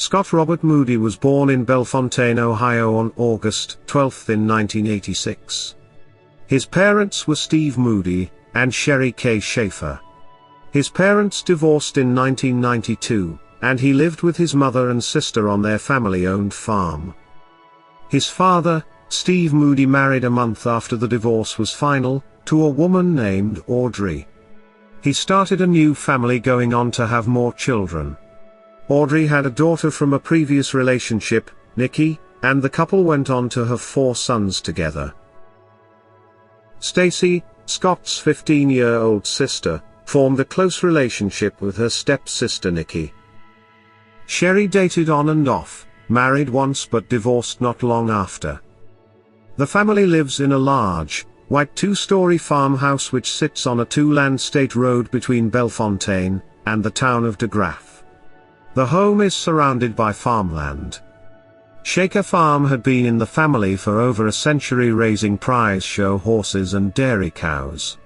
Scott Robert Moody was born in Bellefontaine, Ohio on August 12 in 1986. His parents were Steve Moody and Sherry K. Schaefer. His parents divorced in 1992, and he lived with his mother and sister on their family-owned farm. His father, Steve Moody, married a month after the divorce was final, to a woman named Audrey. He started a new family, going on to have more children. Audrey had a daughter from a previous relationship, Nikki, and the couple went on to have 4 sons together. Stacey, Scott's 15-year-old sister, formed a close relationship with her stepsister Nikki. Sherry dated on and off, married once but divorced not long after. The family lives in a large, white 2-story farmhouse which sits on a 2-land state road between Bellefontaine and the town of De Graaf. The home is surrounded by farmland. Shaker Farm had been in the family for over a century, raising prize show horses and dairy cows.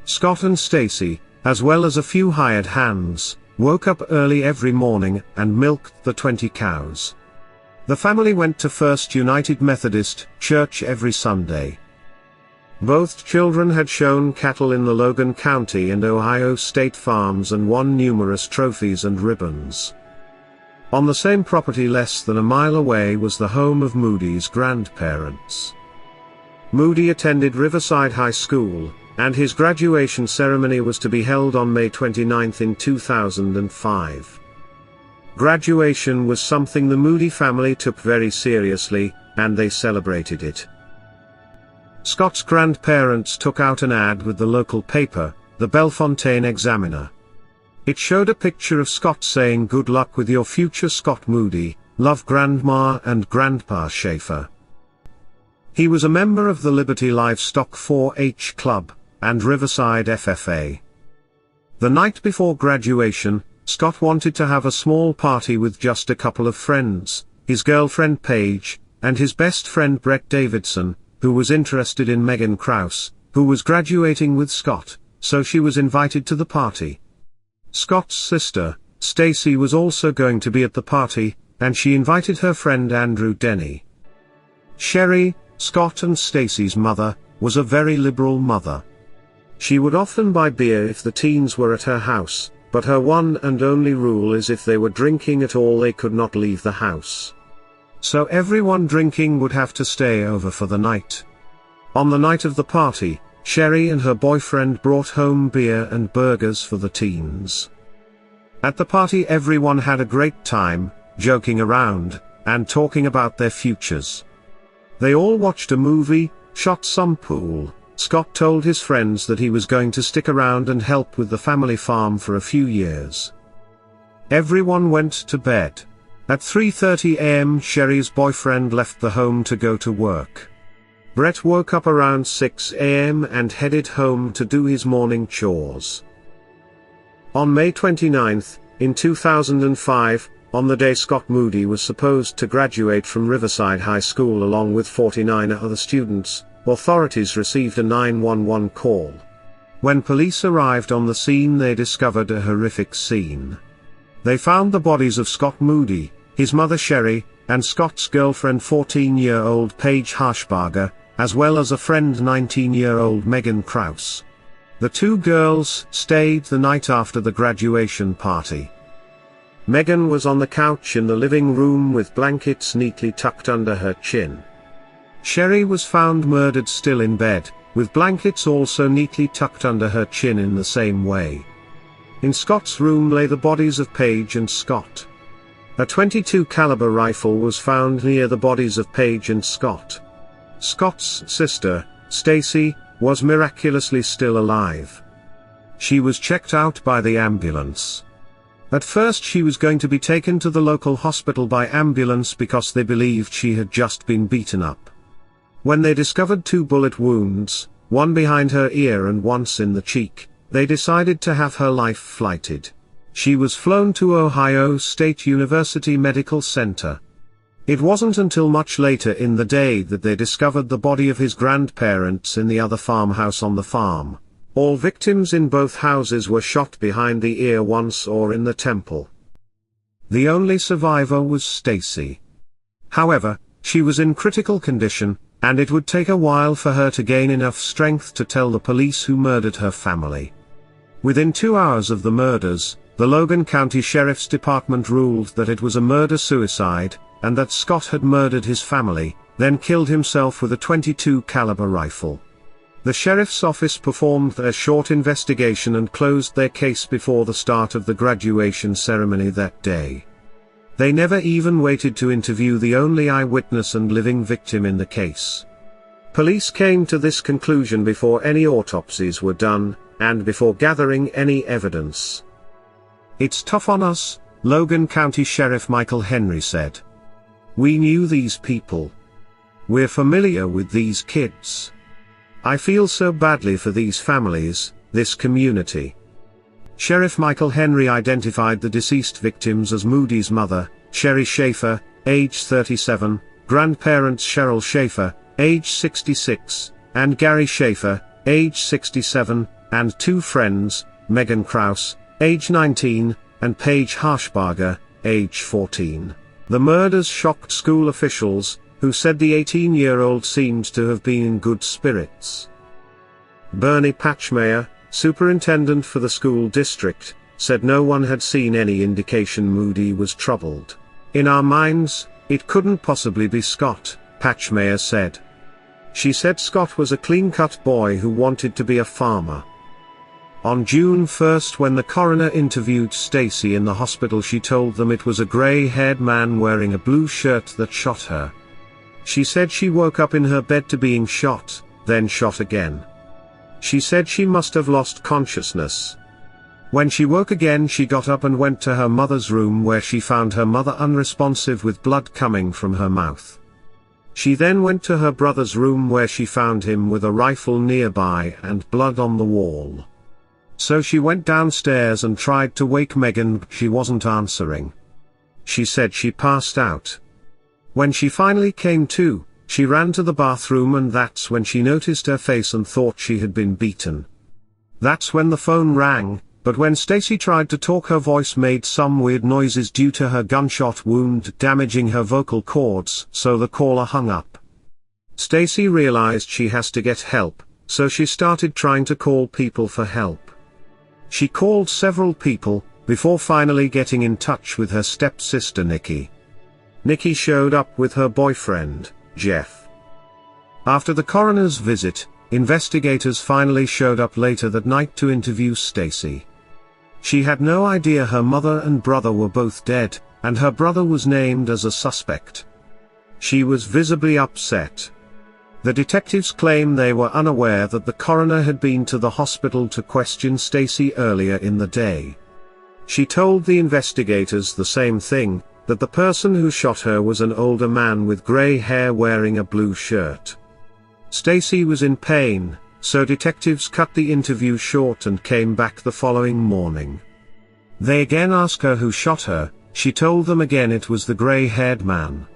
Scott and Stacey, as well as a few hired hands, woke up early every morning and milked the 20 cows. The family went to First United Methodist Church every Sunday. Both children had shown cattle in the Logan County and Ohio State farms and won numerous trophies and ribbons. On the same property less than a mile away was the home of Moody's grandparents. Moody attended Riverside High School, and his graduation ceremony was to be held on May 29 in 2005. Graduation was something the Moody family took very seriously, and they celebrated it. Scott's grandparents took out an ad with the local paper, the Bellefontaine Examiner. It showed a picture of Scott saying, "Good luck with your future, Scott Moody, love Grandma and Grandpa Schaefer." He was a member of the Liberty Livestock 4-H Club and Riverside FFA. The night before graduation, Scott wanted to have a small party with just a couple of friends, his girlfriend Paige, and his best friend Brett Davidson, who was interested in Megan Krause, who was graduating with Scott, so she was invited to the party. Scott's sister, Stacey, was also going to be at the party, and she invited her friend Andrew Denny. Sherry, Scott and Stacey's mother, was a very liberal mother. She would often buy beer if the teens were at her house, but her one and only rule is if they were drinking at all they could not leave the house. So everyone drinking would have to stay over for the night. On the night of the party, Sherry and her boyfriend brought home beer and burgers for the teens. At the party everyone had a great time, joking around, and talking about their futures. They all watched a movie, shot some pool. Scott told his friends that he was going to stick around and help with the family farm for a few years. Everyone went to bed. At 3:30 a.m. Sherry's boyfriend left the home to go to work. Brett woke up around 6 a.m. and headed home to do his morning chores. On May 29, in 2005, on the day Scott Moody was supposed to graduate from Riverside High School along with 49 other students, authorities received a 911 call. When police arrived on the scene they discovered a horrific scene. They found the bodies of Scott Moody, his mother Sherry, and Scott's girlfriend 14-year-old Paige Harshbarger, as well as a friend 19-year-old Megan Krause. The 2 girls stayed the night after the graduation party. Megan was on the couch in the living room with blankets neatly tucked under her chin. Sherry was found murdered still in bed, with blankets also neatly tucked under her chin in the same way. In Scott's room lay the bodies of Paige and Scott. A .22 caliber rifle was found near the bodies of Paige and Scott. Scott's sister, Stacey, was miraculously still alive. She was checked out by the ambulance. At first she was going to be taken to the local hospital by ambulance because they believed she had just been beaten up. When they discovered 2 bullet wounds, one behind her ear and once in the cheek, they decided to have her life flighted. She was flown to Ohio State University Medical Center. It wasn't until much later in the day that they discovered the body of his grandparents in the other farmhouse on the farm. All victims in both houses were shot behind the ear once or in the temple. The only survivor was Stacey. However, she was in critical condition, and it would take a while for her to gain enough strength to tell the police who murdered her family. Within 2 hours of the murders, the Logan County Sheriff's Department ruled that it was a murder-suicide, and that Scott had murdered his family, then killed himself with a .22 caliber rifle. The sheriff's office performed a short investigation and closed their case before the start of the graduation ceremony that day. They never even waited to interview the only eyewitness and living victim in the case. Police came to this conclusion before any autopsies were done, and before gathering any evidence. "It's tough on us," Logan County Sheriff Michael Henry said. "We knew these people. We're familiar with these kids. I feel so badly for these families, this community." Sheriff Michael Henry identified the deceased victims as Moody's mother, Sherry Schaefer, age 37, grandparents Cheryl Schaefer, age 66, and Gary Schaefer, age 67, and 2 friends, Megan Krause, age 19, and Paige Harshbarger, age 14. The murders shocked school officials, who said the 18-year-old seemed to have been in good spirits. Bernie Patchmeyer, superintendent for the school district, said no one had seen any indication Moody was troubled. "In our minds, it couldn't possibly be Scott," Patchmeyer said. She said Scott was a clean-cut boy who wanted to be a farmer. On June 1, when the coroner interviewed Stacey in the hospital, she told them it was a gray-haired man wearing a blue shirt that shot her. She said she woke up in her bed to being shot, then shot again. She said she must have lost consciousness. When she woke again, she got up and went to her mother's room, where she found her mother unresponsive with blood coming from her mouth. She then went to her brother's room, where she found him with a rifle nearby and blood on the wall. So she went downstairs and tried to wake Megan, but she wasn't answering. She said she passed out. When she finally came to, she ran to the bathroom, and that's when she noticed her face and thought she had been beaten. That's when the phone rang, but when Stacey tried to talk, her voice made some weird noises due to her gunshot wound damaging her vocal cords, so the caller hung up. Stacey realized she has to get help, so she started trying to call people for help. She called several people, before finally getting in touch with her stepsister Nikki. Nikki showed up with her boyfriend, Jeff. After the coroner's visit, investigators finally showed up later that night to interview Stacey. She had no idea her mother and brother were both dead, and her brother was named as a suspect. She was visibly upset. The detectives claim they were unaware that the coroner had been to the hospital to question Stacey earlier in the day. She told the investigators the same thing, that the person who shot her was an older man with gray hair wearing a blue shirt. Stacey was in pain, so detectives cut the interview short and came back the following morning. They again asked her who shot her. She told them again it was the gray-haired man.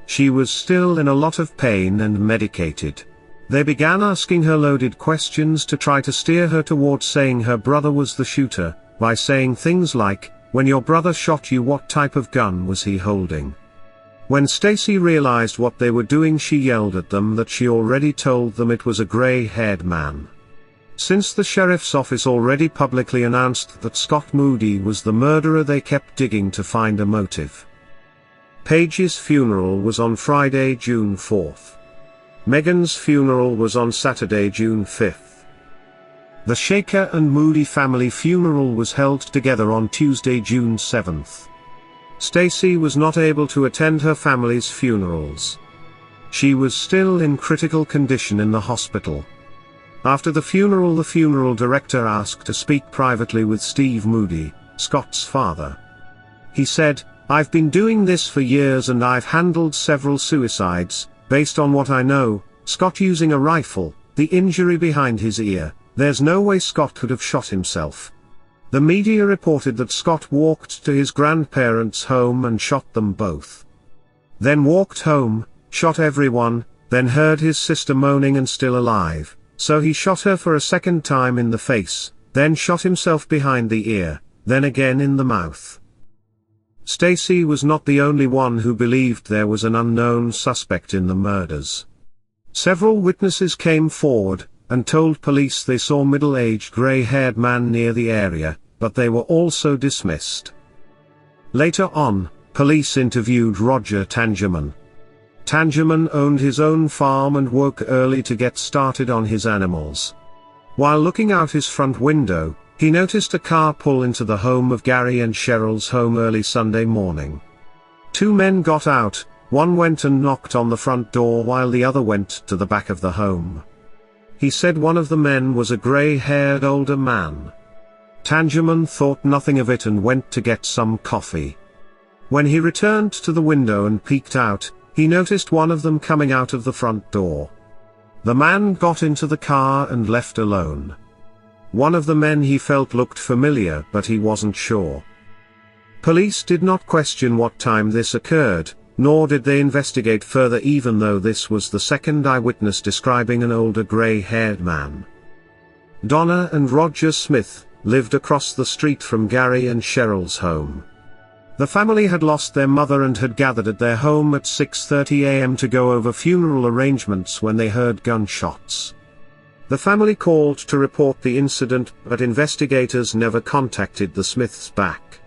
She was still in a lot of pain and medicated. They began asking her loaded questions to try to steer her towards saying her brother was the shooter, by saying things like, "When your brother shot you, what type of gun was he holding?" When Stacey realized what they were doing, she yelled at them that she already told them it was a gray-haired man. Since the sheriff's office already publicly announced that Scott Moody was the murderer, they kept digging to find a motive. Paige's funeral was on Friday, June 4th. Megan's funeral was on Saturday, June 5th. The Shaker and Moody family funeral was held together on Tuesday, June 7th. Stacey was not able to attend her family's funerals. She was still in critical condition in the hospital. After the funeral director asked to speak privately with Steve Moody, Scott's father. He said, "I've been doing this for years and I've handled several suicides. Based on what I know, Scott using a rifle, the injury behind his ear, there's no way Scott could have shot himself." The media reported that Scott walked to his grandparents' home and shot them both. Then walked home, shot everyone, then heard his sister moaning and still alive, so he shot her for a second time in the face, then shot himself behind the ear, then again in the mouth. Stacey was not the only one who believed there was an unknown suspect in the murders. Several witnesses came forward, and told police they saw a middle-aged grey-haired man near the area, but they were also dismissed. Later on, police interviewed Roger Tangerman. Tangerman owned his own farm and woke early to get started on his animals. While looking out his front window, he noticed a car pull into the home of Gary and Cheryl's home early Sunday morning. Two men got out, one went and knocked on the front door while the other went to the back of the home. He said one of the men was a grey-haired older man. Tangerman thought nothing of it and went to get some coffee. When he returned to the window and peeked out, he noticed one of them coming out of the front door. The man got into the car and left alone. One of the men he felt looked familiar, but he wasn't sure. Police did not question what time this occurred, nor did they investigate further, even though this was the second eyewitness describing an older grey-haired man. Donna and Roger Smith lived across the street from Gary and Cheryl's home. The family had lost their mother and had gathered at their home at 6:30 a.m. to go over funeral arrangements when they heard gunshots. The family called to report the incident, but investigators never contacted the Smiths back.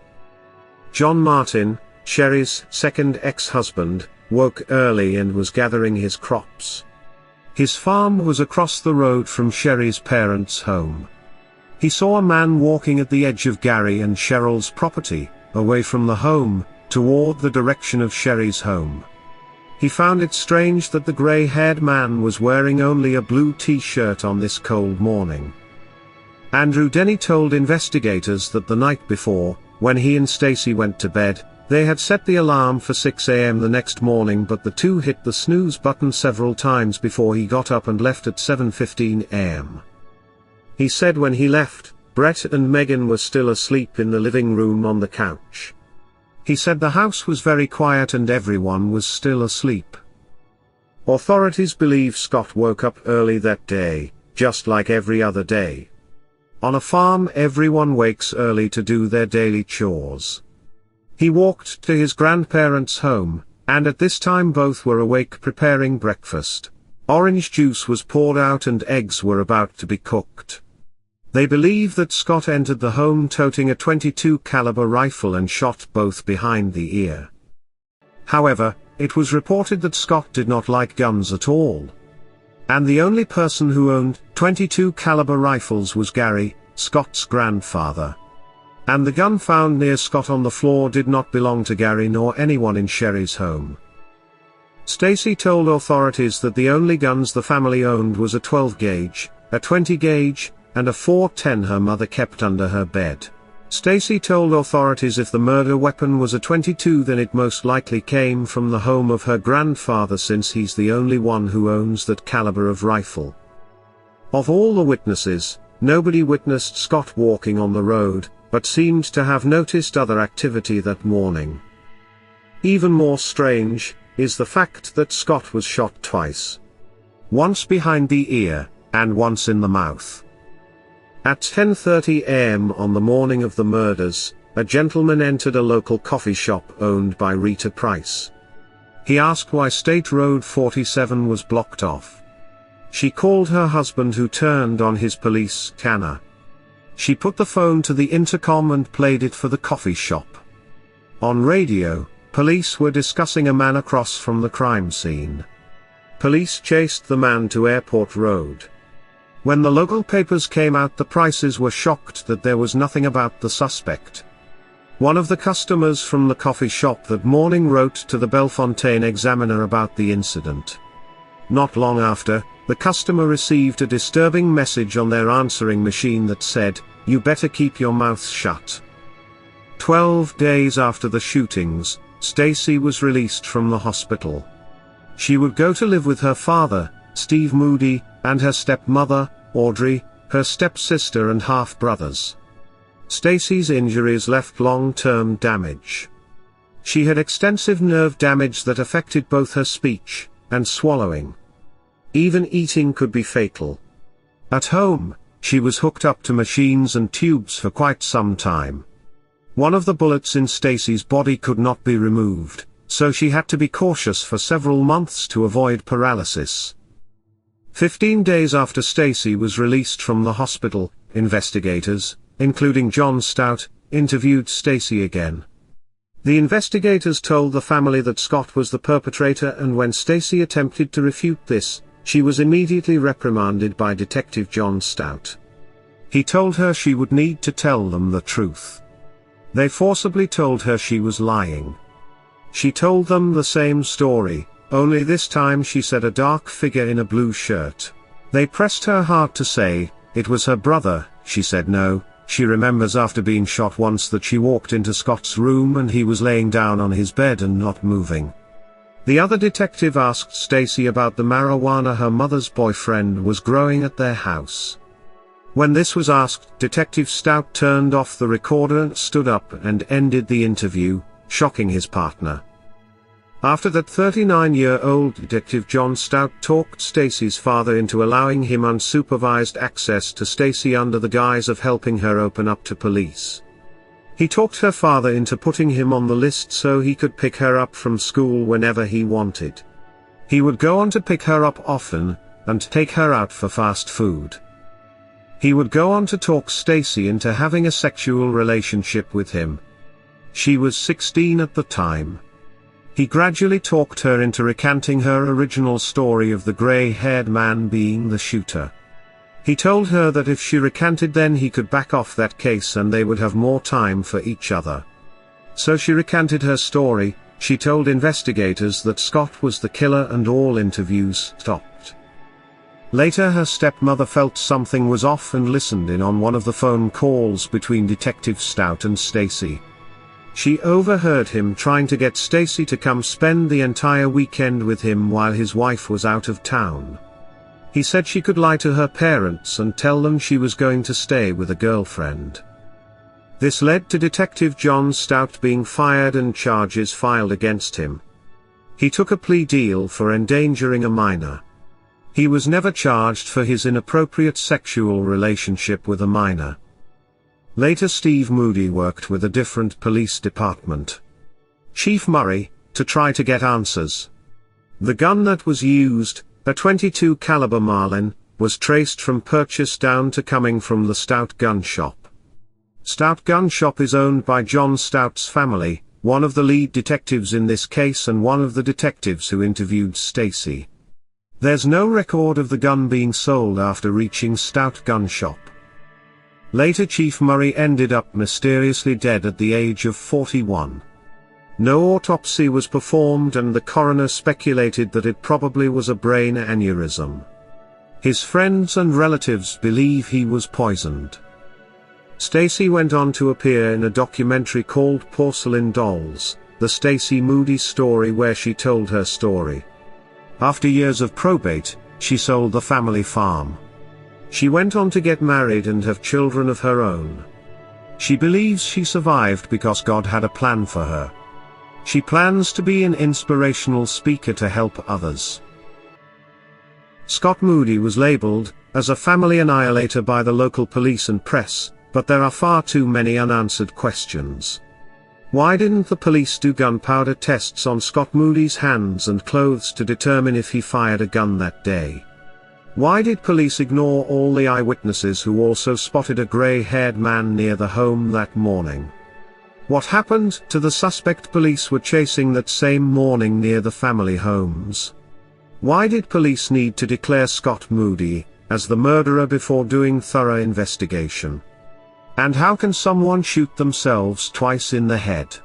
John Martin, Sherry's second ex-husband, woke early and was gathering his crops. His farm was across the road from Sherry's parents' home. He saw a man walking at the edge of Gary and Cheryl's property, away from the home, toward the direction of Sherry's home. He found it strange that the grey-haired man was wearing only a blue t-shirt on this cold morning. Andrew Denny told investigators that the night before, when he and Stacey went to bed, they had set the alarm for 6 a.m. the next morning, but the two hit the snooze button several times before he got up and left at 7:15 a.m. He said when he left, Brett and Megan were still asleep in the living room on the couch. He said the house was very quiet and everyone was still asleep. Authorities believe Scott woke up early that day, just like every other day. On a farm, everyone wakes early to do their daily chores. He walked to his grandparents' home, and at this time both were awake preparing breakfast. Orange juice was poured out and eggs were about to be cooked. They believe that Scott entered the home toting a .22 caliber rifle and shot both behind the ear. However, it was reported that Scott did not like guns at all. And the only person who owned .22 caliber rifles was Gary, Scott's grandfather. And the gun found near Scott on the floor did not belong to Gary nor anyone in Sherry's home. Stacey told authorities that the only guns the family owned was a 12 gauge, a 20 gauge, and a .410 her mother kept under her bed. Stacey told authorities if the murder weapon was a .22 then it most likely came from the home of her grandfather, since he's the only one who owns that caliber of rifle. Of all the witnesses, nobody witnessed Scott walking on the road, but seemed to have noticed other activity that morning. Even more strange is the fact that Scott was shot twice. Once behind the ear, and once in the mouth. At 10:30 a.m. on the morning of the murders, a gentleman entered a local coffee shop owned by Rita Price. He asked why State Road 47 was blocked off. She called her husband, who turned on his police scanner. She put the phone to the intercom and played it for the coffee shop. On radio, police were discussing a man across from the crime scene. Police chased the man to Airport Road. When the local papers came out, the Prices were shocked that there was nothing about the suspect. One of the customers from the coffee shop that morning wrote to the Bellefontaine Examiner about the incident. Not long after, the customer received a disturbing message on their answering machine that said, "You better keep your mouth shut." 12 days after the shootings, Stacey was released from the hospital. She would go to live with her father, Steve Moody, and her stepmother, Audrey, her stepsister and half-brothers. Stacey's injuries left long-term damage. She had extensive nerve damage that affected both her speech and swallowing. Even eating could be fatal. At home, she was hooked up to machines and tubes for quite some time. One of the bullets in Stacey's body could not be removed, so she had to be cautious for several months to avoid paralysis. 15 days after Stacey was released from the hospital, investigators, including John Stout, interviewed Stacey again. The investigators told the family that Scott was the perpetrator, and when Stacey attempted to refute this, she was immediately reprimanded by Detective John Stout. He told her she would need to tell them the truth. They forcibly told her she was lying. She told them the same story, only this time she said a dark figure in a blue shirt. They pressed her hard to say it was her brother. She said no. She remembers after being shot once that she walked into Scott's room and he was laying down on his bed and not moving. The other detective asked Stacey about the marijuana her mother's boyfriend was growing at their house. When this was asked, Detective Stout turned off the recorder, stood up and ended the interview, shocking his partner. After that, 39-year-old Detective John Stout talked Stacey's father into allowing him unsupervised access to Stacey under the guise of helping her open up to police. He talked her father into putting him on the list so he could pick her up from school whenever he wanted. He would go on to pick her up often, and take her out for fast food. He would go on to talk Stacey into having a sexual relationship with him. She was 16 at the time. He gradually talked her into recanting her original story of the grey-haired man being the shooter. He told her that if she recanted, then he could back off that case and they would have more time for each other. So she recanted her story. She told investigators that Scott was the killer and all interviews stopped. Later, her stepmother felt something was off and listened in on one of the phone calls between Detective Stout and Stacey. She overheard him trying to get Stacey to come spend the entire weekend with him while his wife was out of town. He said she could lie to her parents and tell them she was going to stay with a girlfriend. This led to Detective John Stout being fired and charges filed against him. He took a plea deal for endangering a minor. He was never charged for his inappropriate sexual relationship with a minor. Later, Steve Moody worked with a different police department, Chief Murray, to try to get answers. The gun that was used, a .22 caliber Marlin, was traced from purchase down to coming from the Stout gun shop. Stout gun shop is owned by John Stout's family, one of the lead detectives in this case and one of the detectives who interviewed Stacey. There's no record of the gun being sold after reaching Stout gun shop. Later, Chief Murray ended up mysteriously dead at the age of 41. No autopsy was performed and the coroner speculated that it probably was a brain aneurysm. His friends and relatives believe he was poisoned. Stacey went on to appear in a documentary called Porcelain Dolls, the Stacey Moody story, where she told her story. After years of probate, she sold the family farm. She went on to get married and have children of her own. She believes she survived because God had a plan for her. She plans to be an inspirational speaker to help others. Scott Moody was labeled as a family annihilator by the local police and press, but there are far too many unanswered questions. Why didn't the police do gunpowder tests on Scott Moody's hands and clothes to determine if he fired a gun that day? Why did police ignore all the eyewitnesses who also spotted a grey-haired man near the home that morning? What happened to the suspect police were chasing that same morning near the family homes? Why did police need to declare Scott Moody as the murderer before doing thorough investigation? And how can someone shoot themselves twice in the head?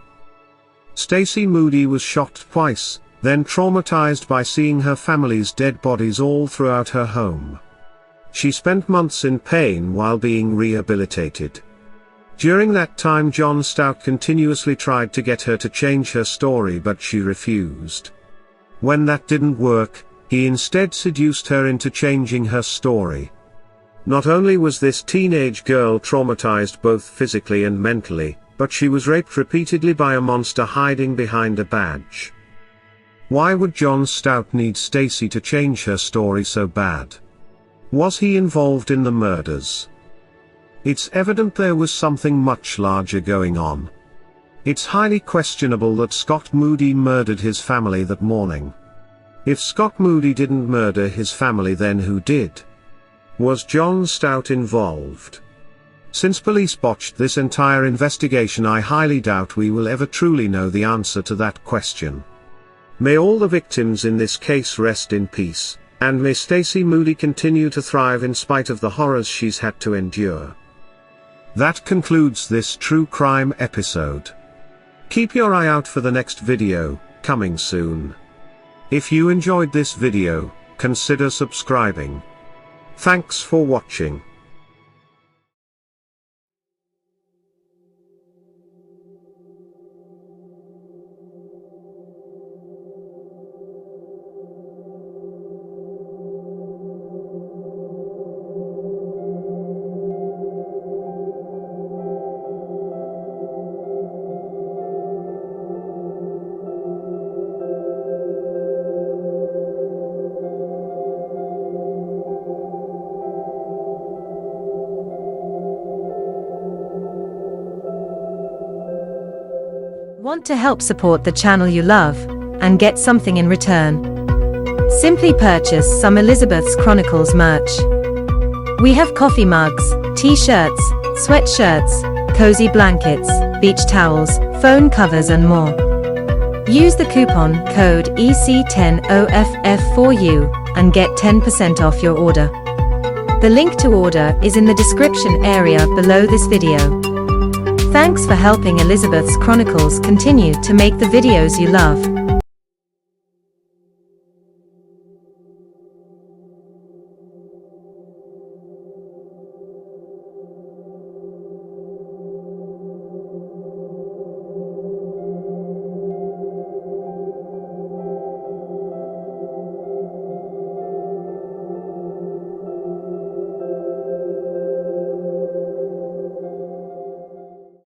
Stacey Moody was shot twice, then traumatized by seeing her family's dead bodies all throughout her home. She spent months in pain while being rehabilitated. During that time, John Stout continuously tried to get her to change her story, but she refused. When that didn't work, he instead seduced her into changing her story. Not only was this teenage girl traumatized both physically and mentally, but she was raped repeatedly by a monster hiding behind a badge. Why would John Stout need Stacey to change her story so bad? Was he involved in the murders? It's evident there was something much larger going on, It's highly questionable that Scott Moody murdered his family that morning. If Scott Moody didn't murder his family, then who did? Was John Stout involved? Since police botched this entire investigation, I highly doubt we will ever truly know the answer to that question. May all the victims in this case rest in peace, and may Stacey Moody continue to thrive in spite of the horrors she's had to endure. That concludes this true crime episode. Keep your eye out for the next video, coming soon. If you enjoyed this video, consider subscribing. Thanks for watching. Want to help support the channel you love, and get something in return? Simply purchase some Elizabeth's Chronicles merch. We have coffee mugs, t-shirts, sweatshirts, cozy blankets, beach towels, phone covers and more. Use the coupon code EC10OFF4U and get 10% off your order. The link to order is in the description area below this video. Thanks for helping Elizabeth's Chronicles continue to make the videos you love.